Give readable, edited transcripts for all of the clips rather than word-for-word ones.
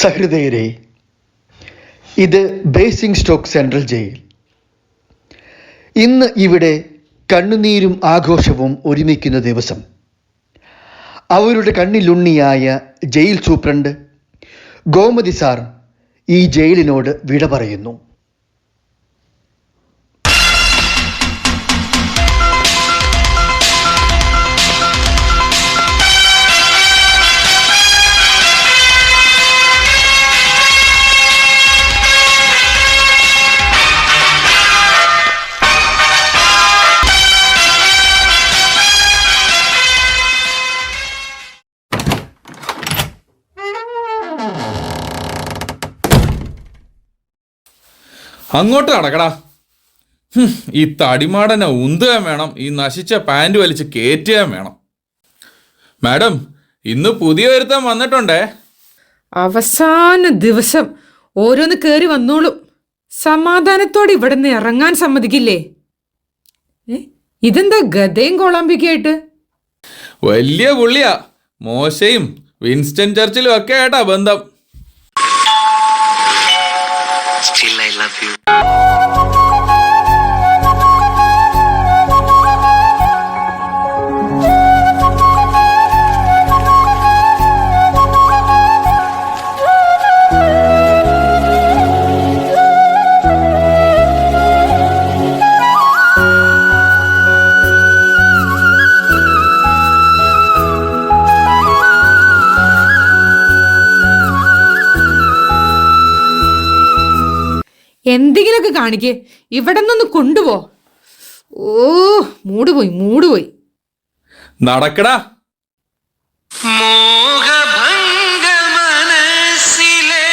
സഹൃദയരെ, ഇത് ബേസിംഗ്സ്റ്റോക്ക് central jail. ഇന്ന് ഇവിടെ കണ്ണുനീരും ആഘോഷവും ഒരുമിക്കുന്ന ദിവസം. അവരുടെ കണ്ണിലുണ്ണിയായ ജയിൽ സൂപ്രണ്ട് ഗോമതി സാർ ഈ ജയിലിനോട് വിട പറയുന്നു. അങ്ങോട്ട് നടക്കടാ. ഈ തടിമാടനെ ഉന്തുകയും വേണം, ഈ നശിച്ച പാൻറ് വലിച്ച് കയറ്റുകയും വേണം. മാഡം, ഇന്ന് പുതിയ ഒരുത്തൻ വന്നിട്ടുണ്ടേ. അവസാന ദിവസം ഓരോന്ന് കയറി വന്നോളും. സമാധാനത്തോടെ ഇവിടെ നിന്ന് ഇറങ്ങാൻ സമ്മതിക്കില്ലേ? ഇതെന്താ ഗതയും കോളാമ്പിക്കായിട്ട്? വലിയ പുള്ളിയാ. മോശയും വിൻസ്റ്റൺ ചർച്ചിലും ഒക്കെ ആയിട്ടാ ബന്ധം. Still I love you. എന്തെങ്കിലുമൊക്കെ കാണിക്കേ, ഇവിടെ നിന്നൊന്ന് കൊണ്ടുപോ. ഓ, മൂടുപോയി. നടക്കടാ. മോഹഭംഗ മനസ്സിലെ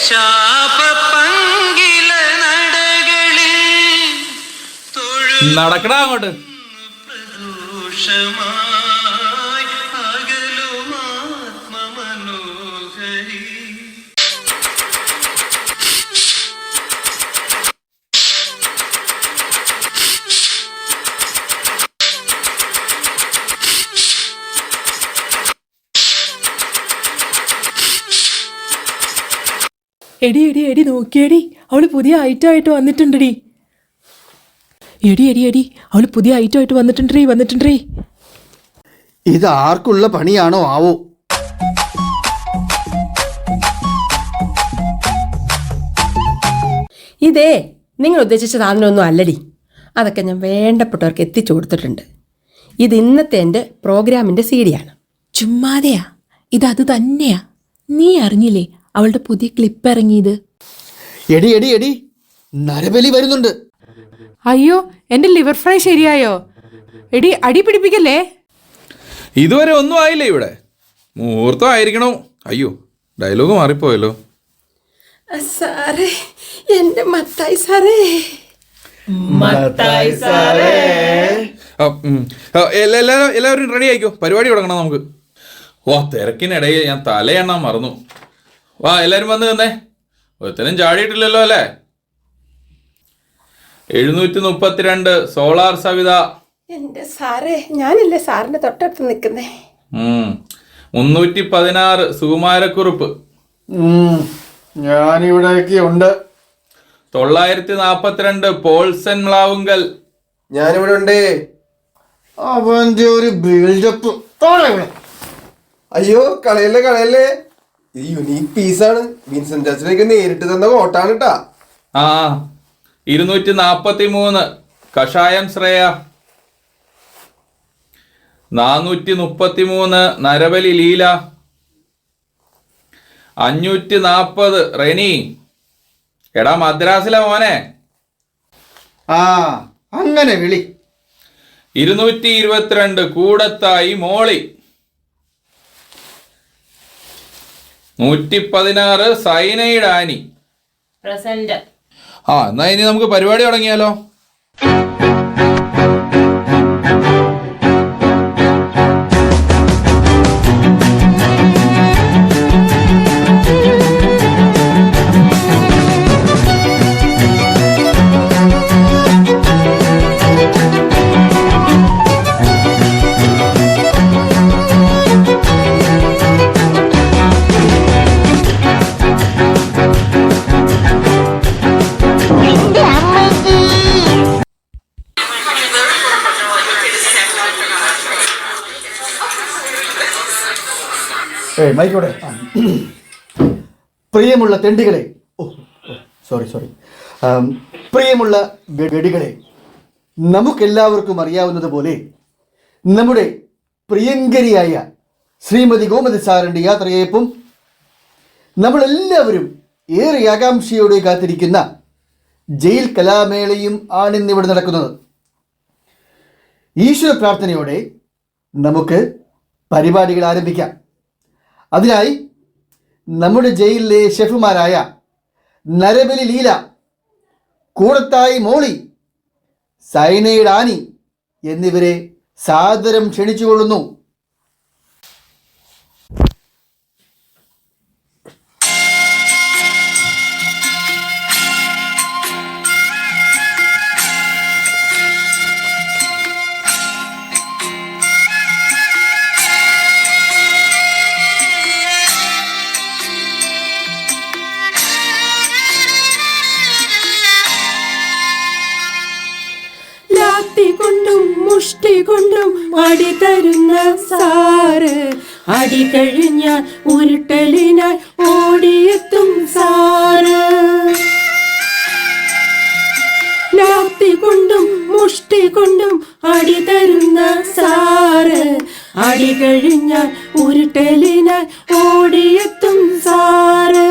ശാപപങ്കില നടകളിൽ നടക്കടാ അങ്ങോട്ട്. പ്രദോഷമായി അകലുമാത്മമനോഹരി. എടി നോക്കിയടി, അവള് പുതിയ ഐറ്റമായിട്ട് വന്നിട്ടുണ്ടടി. എടി അവള് പുതിയ ഐറ്റമായിട്ട് വന്നിട്ടുണ്ടേ. ഇത് ആർക്കുള്ള പണിയാണോ ആവോ? ഇതേ നിങ്ങൾ ഉദ്ദേശിച്ച സാധനമൊന്നും അല്ലടി. അതൊക്കെ ഞാൻ വേണ്ടപ്പെട്ടവർക്ക് എത്തിച്ചു കൊടുത്തിട്ടുണ്ട്. ഇത് ഇന്നത്തെ എൻ്റെ പ്രോഗ്രാമിൻ്റെ CD ആണ്. ചുമ്മാതെയാ, ഇത് തന്നെയാ. നീ അറിഞ്ഞില്ലേ അവളുടെ പുതിയ ക്ലിപ്പ് ഇറങ്ങിയത്? എടി നരബലി വരുന്നുണ്ട്. അയ്യോ, എന്റെ ലിവർ ഫ്രൈ ശരിയായോ? എടി, അടി പിടിപ്പിക്കല്ലേ. ഇതുവരെ ഒന്നും ആയില്ലേ ഇവിടെ? മുഹൂർത്തം ആയിരിക്കണോ? അയ്യോ, ഡയലോഗ് മാറിപ്പോയല്ലോ. സാറേ, എൻ്റെ മത്തായി സാറേ. എല്ലാവരും റെഡി ആയിക്കോ, പരിപാടി തുടങ്ങണം നമുക്ക്. വാ, തിരക്കിനിടയിൽ ഞാൻ തലയെണ്ണാൻ മറന്നു. വാ, എല്ലാവരും വന്ന് നിന്നേ. ഒരുത്തനും ചാടിയിട്ടില്ലല്ലോ അല്ലേ? 732 സോളാർ സവിത. എൻ്റെ സാറേ, ഞാനല്ലേ സാറിൻ്റെ തൊട്ടടുത്ത് നിൽക്കുന്നേ. 316 സുകുമാരക്കുറുപ്പ്. ഞാനിവിടെയൊക്കെ ഉണ്ട്. 942 പോൾസൻ മ്ലാവുങ്കൽ. ഞാനിവിടെ ഉണ്ട്. അവന്റെ ഒരു ബിൽഡപ്പ്. അയ്യോ, കളയല്ലേ. ഇത് യുണീക്ക് പീസാണ്. വിൻസെന്റ് ചർച്ചിലേക്ക് നേരിട്ട് തന്ന വോട്ടാണ് കേട്ടാ. 243 കഷായം ശ്രേയ. 433 നരബലി ലീല. 540 റെനി. എടാ മദ്രാസിലെ മോനെ. അങ്ങനെ വിളി. 222 കൂടത്തായി മോളി. 116 സൈനൈഡ് ആനി. എന്നാ ഇനി നമുക്ക് പരിപാടി തുടങ്ങിയാലോ? മൈക്കോടെ. പ്രിയമുള്ള തെണ്ടികളെ, സോറി, പ്രിയമുള്ള വെടികളെ, നമുക്കെല്ലാവർക്കും അറിയാവുന്നത് പോലെ നമ്മുടെ പ്രിയങ്കരിയായ ശ്രീമതി ഗോമതി സാറിൻ്റെ യാത്രയയപ്പും നമ്മളെല്ലാവരും ഏറെ ആകാംക്ഷയോടെ കാത്തിരിക്കുന്ന ജയിൽ കലാമേളയും ആണിന്നിവിടെ നടക്കുന്നത്. ഈശ്വര പ്രാർത്ഥനയോടെ നമുക്ക് പരിപാടികൾ ആരംഭിക്കാം. അതിനായി നമ്മുടെ ജയിലിലെ ഷെഫുമാരായ നരബലി ലീല, കൂടത്തായി മോളി, സൈനയുടെ ആനി എന്നിവരെ സാദരം ക്ഷണിച്ചുകൊള്ളുന്നു. കൊണ്ടും മുഷ്ടി കൊണ്ടും അടി തരുന്ന സാറ്, അടി കഴിഞ്ഞാൽ ഉരുട്ടലിനായി ഓടിയെത്തും സാറ്. ലാത്തി കൊണ്ടും മുഷ്ടി കൊണ്ടും അടി തരുന്ന സാറ്, അടി കഴിഞ്ഞാൽ ഉരുട്ടലിനായി ഓടിയെത്തും സാറ്.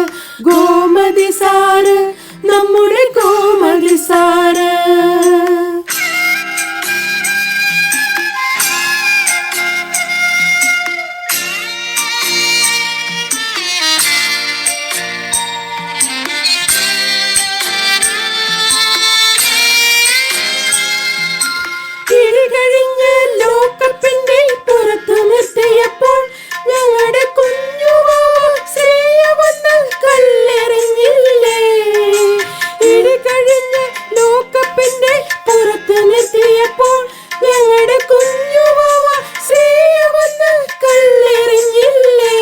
ഗോമതി സാറ്, നമ്മുടെ ഗോമതി സാറ്. നിർത്തിയപ്പോൾ ഞങ്ങളുടെ കുഞ്ഞുവാവ ശ്രേയ വന്ന് കല്ലെറിഞ്ഞില്ലേ. ഇടി കഴിഞ്ഞ് ലോക്കപ്പിന്റെ പുറത്ത് നിർത്തിയപ്പോൾ ഞങ്ങളുടെ കുഞ്ഞുവാവ ശ്രേയ വന്ന് കല്ലെറിഞ്ഞില്ലേ.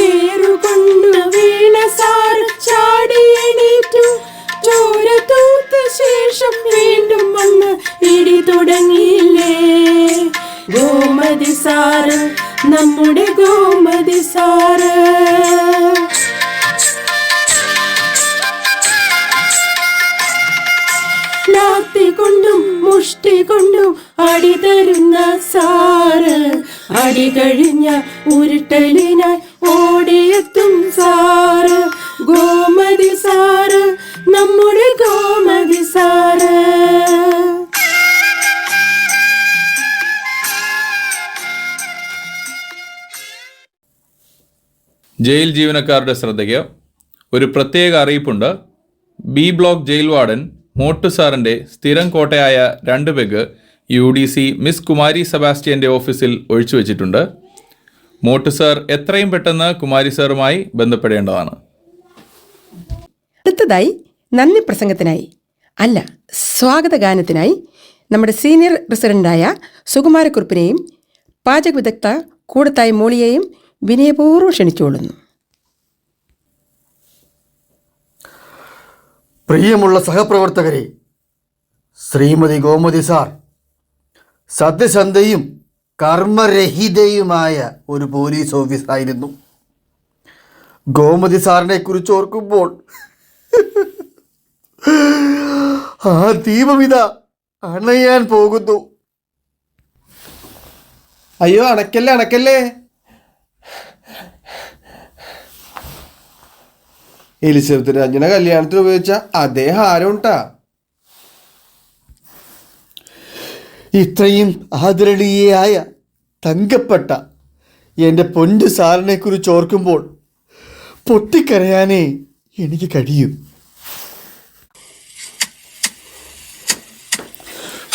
ഏറുകൊണ്ട് വീണ സാറ് ചാടി എണീറ്റു. ചോര തൂത്ത ശേഷം വീണ്ടും വന്ന് ഇടി തുടങ്ങിയില്ലേ. ഗോമതി സാറ്, നമ്മുടെ ഗോമതി സാറ്. ലാത്തി കൊണ്ടും മുഷ്ടി കൊണ്ടും അടി തരുന്ന സാറ്, അടി കഴിഞ്ഞ ഉരുട്ടലിനായി ഓടിയെത്തും സാറ്. ഗോമതി സാറ്, നമ്മുടെ ഗോമതി സാറ്. ജയിൽ ജീവനക്കാരുടെ ശ്രദ്ധയ്ക്ക് ഒരു പ്രത്യേക അറിയിപ്പുണ്ട്. B block jail warden Mottu സാറിൻ്റെ സ്ഥിരം കോട്ടയായ 2 പെഗ് UDC മിസ് കുമാരി സെബാസ്റ്റ്യൻ്റെ ഓഫീസിൽ ഒഴിച്ചുവെച്ചിട്ടുണ്ട്. മോട്ടു സാർ എത്രയും പെട്ടെന്ന് കുമാരി സാറുമായി ബന്ധപ്പെടേണ്ടതാണ്. അടുത്തതായി നന്ദി പ്രസംഗത്തിനായി അല്ല, സ്വാഗതഗാനത്തിനായി നമ്മുടെ സീനിയർ പ്രസിഡന്റായ സുകുമാരക്കുറുപ്പിനെയും പാചക വിദഗ്ധ കൂടത്തായി മോളിയെയും വിനയപൂർവ്വം ക്ഷണിച്ചുകൊള്ളുന്നു. പ്രിയമുള്ള സഹപ്രവർത്തകരെ, ശ്രീമതി ഗോമതി സാർ സത്യസന്ധയും കർമ്മരഹിതയുമായ ഒരു പോലീസ് ഓഫീസറായിരുന്നു. ഗോമതി സാറിനെ കുറിച്ച് ഓർക്കുമ്പോൾ ആ ദീപമിത അണയാൻ പോകുന്നു. അയ്യോ, അണക്കല്ലേ. എലിസബത്ത് രാജ്ഞിയുടെ കല്യാണത്തിന് ഉപയോഗിച്ച അതേ ഹാരം ഉണ്ടാ. ഇത്രയും ആദരണീയയായ തങ്കപ്പെട്ട എൻ്റെ പൊന്നു സാറിനെ കുറിച്ച് ഓർക്കുമ്പോൾ പൊട്ടിക്കരയാനേ എനിക്ക് കഴിയൂ.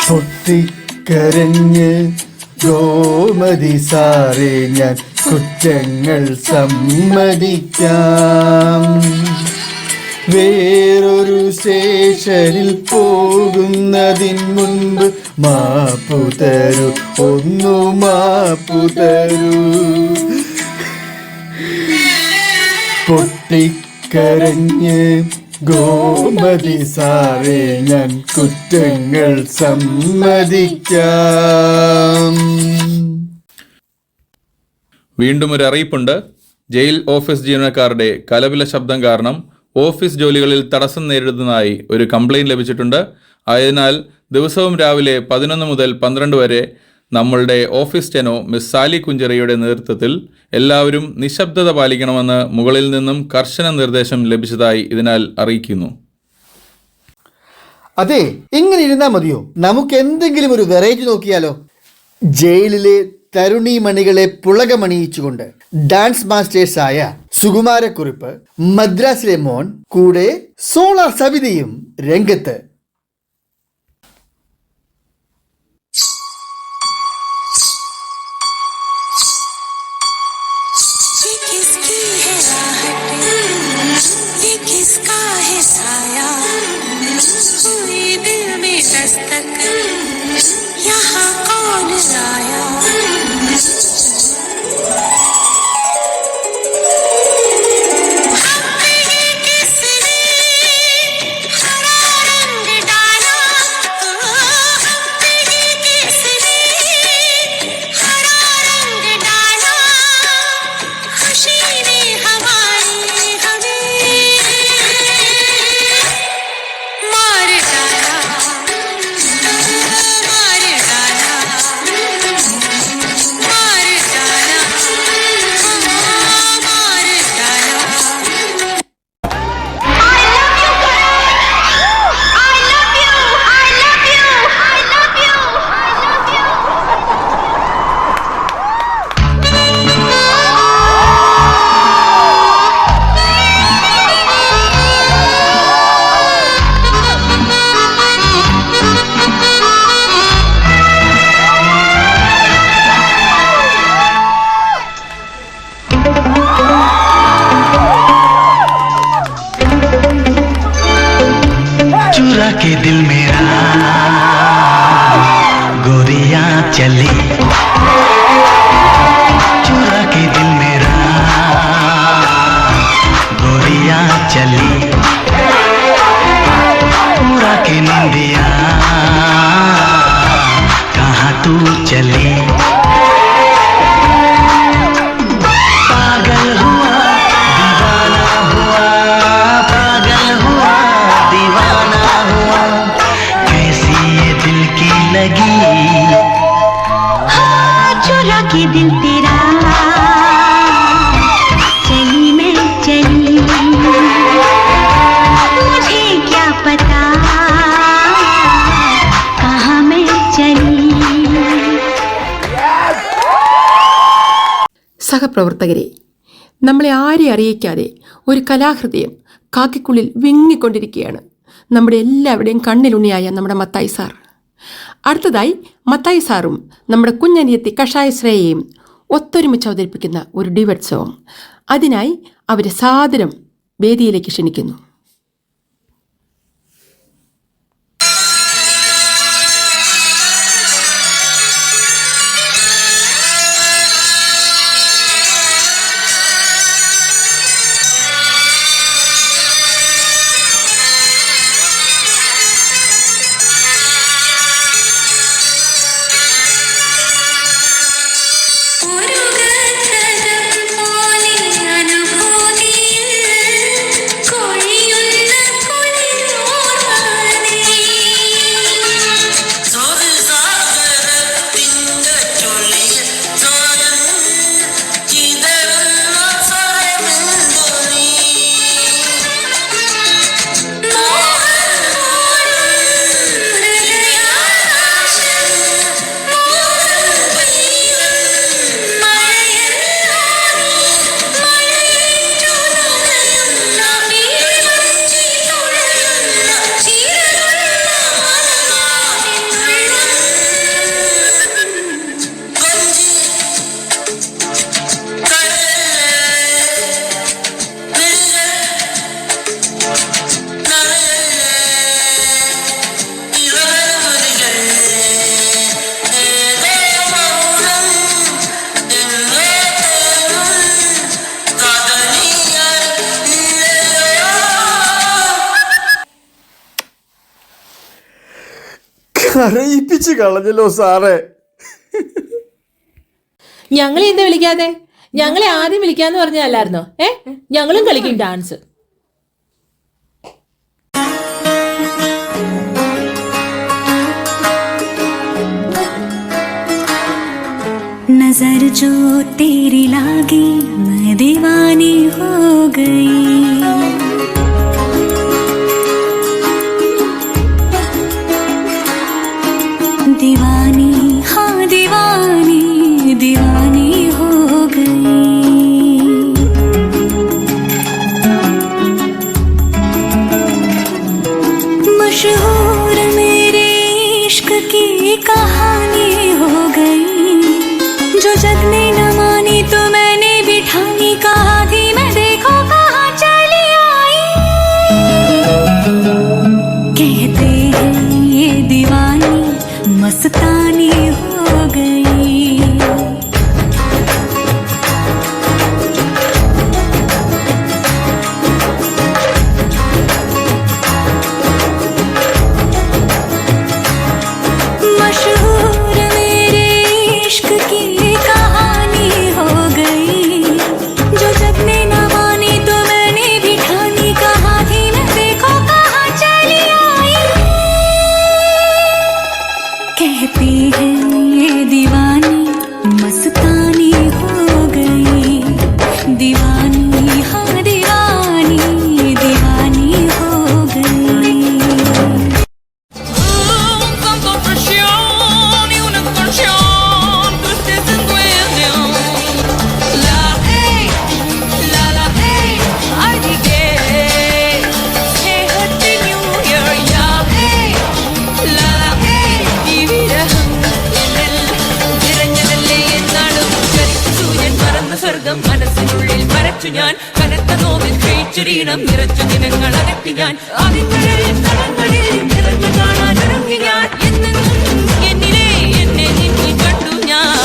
പൊട്ടിക്കരഞ്ഞ് ഗോമതി സാറേ ഞാൻ കുറ്റങ്ങൾ സമ്മതിക്കാം. വേറൊരു സ്റ്റേഷനിൽ പോകുന്നതിന് മുൻപ് മാപ്പു തരൂ, ഒന്നു മാപ്പു തരൂ. പൊട്ടിക്കരഞ്ഞ് ഗോമതി സാറേ ഞാൻ കുറ്റങ്ങൾ സമ്മതിക്കാം. വീണ്ടും ഒരു അറിയിപ്പുണ്ട്. ജയിൽ ഓഫീസ് ജീവനക്കാരുടെ കലപില ശബ്ദം കാരണം ഓഫീസ് ജോലികളിൽ തടസ്സം നേരിടുന്നതായി ഒരു കംപ്ലയിൻറ്റ് ലഭിച്ചിട്ടുണ്ട്. ആയതിനാൽ ദിവസവും രാവിലെ 11 മുതൽ 12 വരെ നമ്മളുടെ ഓഫീസ് സ്റ്റെനോ മിസ് സാലി കുഞ്ചറിയുടെ നേതൃത്വത്തിൽ എല്ലാവരും നിശബ്ദത പാലിക്കണമെന്ന് മുകളിൽ നിന്നും കർശന നിർദ്ദേശം ലഭിച്ചതായി ഇതിനാൽ അറിയിക്കുന്നു. അതെ, ഇങ്ങനെ ഇരുന്നാ മതിയോ? നമുക്ക് എന്തെങ്കിലും ഒരു വെറൈറ്റി നോക്കിയാലോ? ജയിലിലെ തരുണീമണികളെ പുളകമണിയിച്ചുകൊണ്ട് ഡാൻസ് മാസ്റ്റേഴ്സായ സുകുമാരക്കുറിപ്പ്, മദ്രാസിലെ മോൻ, കൂടെ സോളാർ സവിതയും രംഗത്ത്. के दिल मेरा गोरियां चली, चुरा के दिल मेरा गोरियां चली, पूरा के निंदिया कहाँ तू चली, पागल हुआ दीवाना हुआ, पागल हुआ दीवाना हुआ, कैसी ये दिल की लगी, हाँ चुरा के दिल तेरा चली मैं चली, मुझे क्या पता कहाँ मैं चली. സഹപ്രവർത്തകരെ, നമ്മളെ ആരെയും അറിയിക്കാതെ ഒരു കലാഹൃദയം കാക്കിക്കുള്ളിൽ വിങ്ങിക്കൊണ്ടിരിക്കുകയാണ് നമ്മുടെ എല്ലാവരുടെയും കണ്ണിലുണ്ണിയായ നമ്മുടെ മത്തായി സാർ. അടുത്തതായി മത്തായി സാറും നമ്മുടെ കുഞ്ഞനിയത്തി കഷായ ശ്രേയയും ഒത്തൊരുമിച്ച് അവതരിപ്പിക്കുന്ന ഒരു ഡിവറ്റ് സോങ്. അതിനായി അവരെ സാദരം വേദിയിലേക്ക് ക്ഷണിക്കുന്നു. കരയിപ്പിച്ച് കളഞ്ഞല്ലോ സാറേ. ഞങ്ങൾ ഇന്ന് വിളിക്കാതെ ഞങ്ങളെ ആദ്യം വിളിക്കാന്ന് പറഞ്ഞല്ലായിരുന്നോ? ഞങ്ങളും കളിക്കും ഡാൻസ്. नजर जो तेरी लागी मैं दीवानी हो गई. दीवानी हाँ दीवानी दीवानी हो गई. मशहूर मेरे इश्क की कहानी हो गई. जो जग ने न मानी तो मैंने भी ठानी. कहा थी मैं देखो कहाँ चली आई. कहते हैं ये दीवानी मस्तानी हो गई. मशहूर मेरे इश्क की कहानी हो गई. जो जग ने न मानी तो मैंने भी ठानी. कहा थी मैं देखो कहाँ चली आई. कहती है ये दीवानी मस्तानी हो गई. दीवानी हाँ दीवानी दीवानी हो गई. മനസ്സിനുള്ളിൽ മരച്ചു ഞാൻ കനത്ത നോവിൽ കഴിച്ചൊരീണം നിറച്ചു ദിനങ്ങൾ അകറ്റി ഞാൻ അതിങ്ങളിൽ തടങ്ങളിൽ നിറഞ്ഞു കാണാൻ ഇറങ്ങി ഞാൻ എന്നെന്നും എന്നിലെ എന്നെ നിന്നിൽ കണ്ടു ഞാൻ.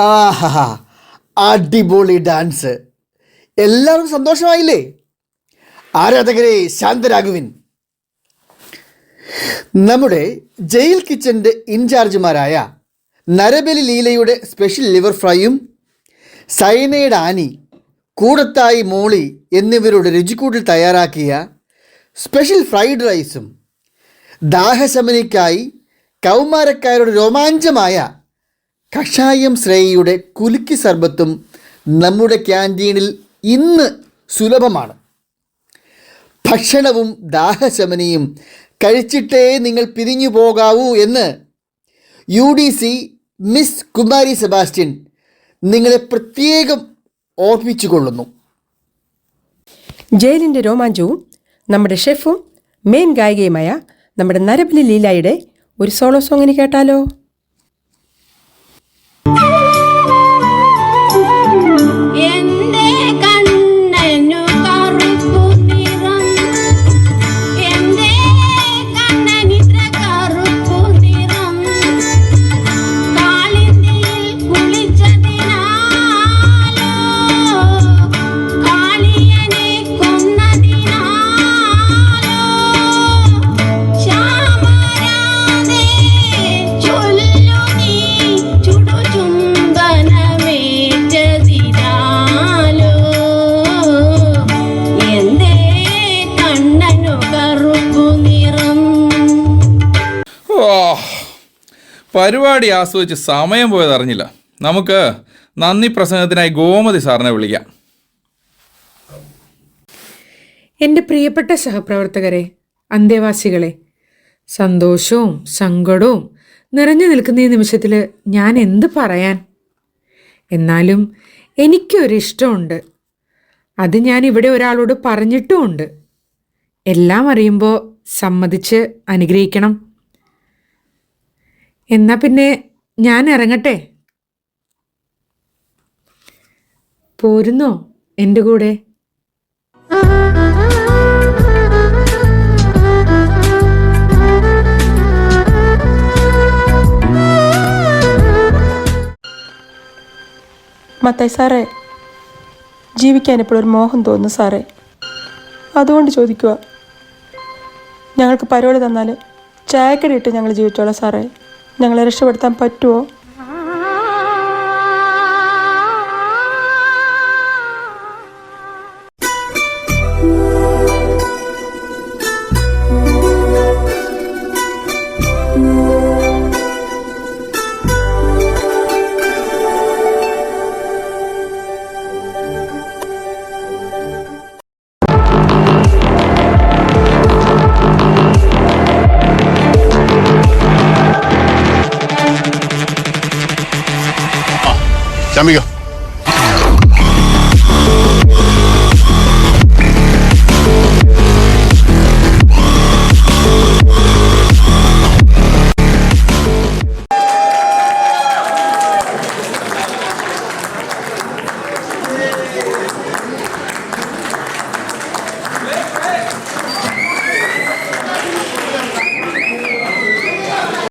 ആഹാ, അടിപൊളി ഡാൻസ്. എല്ലാവർക്കും സന്തോഷമായില്ലേ? ആരാധകരെ ശാന്തരാഘുവിൻ. നമ്മുടെ ജയിൽ കിച്ചൻ്റെ ഇൻചാർജുമാരായ നരബലി ലീലയുടെ സ്പെഷ്യൽ ലിവർ ഫ്രൈയും സൈനയുടെ ആനി, കൂടത്തായി മോളി എന്നിവരുടെ രുചിക്കൂട്ടിൽ തയ്യാറാക്കിയ സ്പെഷ്യൽ ഫ്രൈഡ് റൈസും ദാഹശമനിക്കായി കൗമാരക്കാരുടെ രോമാഞ്ചമായ കഷായം ശ്രേയയുടെ കുലുക്കി സർബത്തും നമ്മുടെ ക്യാൻറ്റീനിൽ ഇന്ന് സുലഭമാണ്. ഭക്ഷണവും ദാഹശമനിയും കഴിച്ചിട്ടേ നിങ്ങൾ പിരിഞ്ഞു പോകാവൂ എന്ന് UDC മിസ് കുമാരി സെബാസ്റ്റ്യൻ നിങ്ങളെ പ്രത്യേകം ഓർപ്പിച്ചുകൊള്ളുന്നു. ജയിലിൻ്റെ രോമാഞ്ചവും നമ്മുടെ ഷെഫും മെയിൻ ഗായികയുമായ നമ്മുടെ നരബലി ലീലയുടെ ഒരു സോളോ സോങ്ങിന് കേട്ടാലോ? പരിപാടി ആസ്വദിച്ച് സമയം പോയത് അറിഞ്ഞില്ല. നമുക്ക് നന്ദി പ്രസംഗത്തിനായി ഗോമതി സാറിനെ വിളിക്കാം. എൻ്റെ പ്രിയപ്പെട്ട സഹപ്രവർത്തകരെ, അന്തേവാസികളെ, സന്തോഷവും സങ്കടവും നിറഞ്ഞു നിൽക്കുന്ന ഈ നിമിഷത്തിൽ ഞാൻ എന്ത് പറയാൻ? എന്നാലും എനിക്കൊരിഷ്ടമുണ്ട്. അത് ഞാൻ ഇവിടെ ഒരാളോട് പറഞ്ഞിട്ടുമുണ്ട്. എല്ലാം അറിയുമ്പോൾ സമ്മതിച്ച് അനുഗ്രഹിക്കണം. എന്നാ പിന്നെ ഞാൻ ഇറങ്ങട്ടെ. പോരുന്നോ എൻ്റെ കൂടെ? മത്തായി സാറേ, ജീവിക്കാൻ ഇപ്പോഴൊരു മോഹം തോന്നുന്നു സാറേ. അതുകൊണ്ട് ചോദിക്കുക, ഞങ്ങൾക്ക് പരോളി തന്നാൽ ചായക്കടി ഇട്ട് ഞങ്ങൾ ജീവിച്ചോളാം സാറേ. ഞങ്ങളെ രക്ഷപ്പെടുത്താൻ പറ്റുമോ? ചമ്പിക്കോ.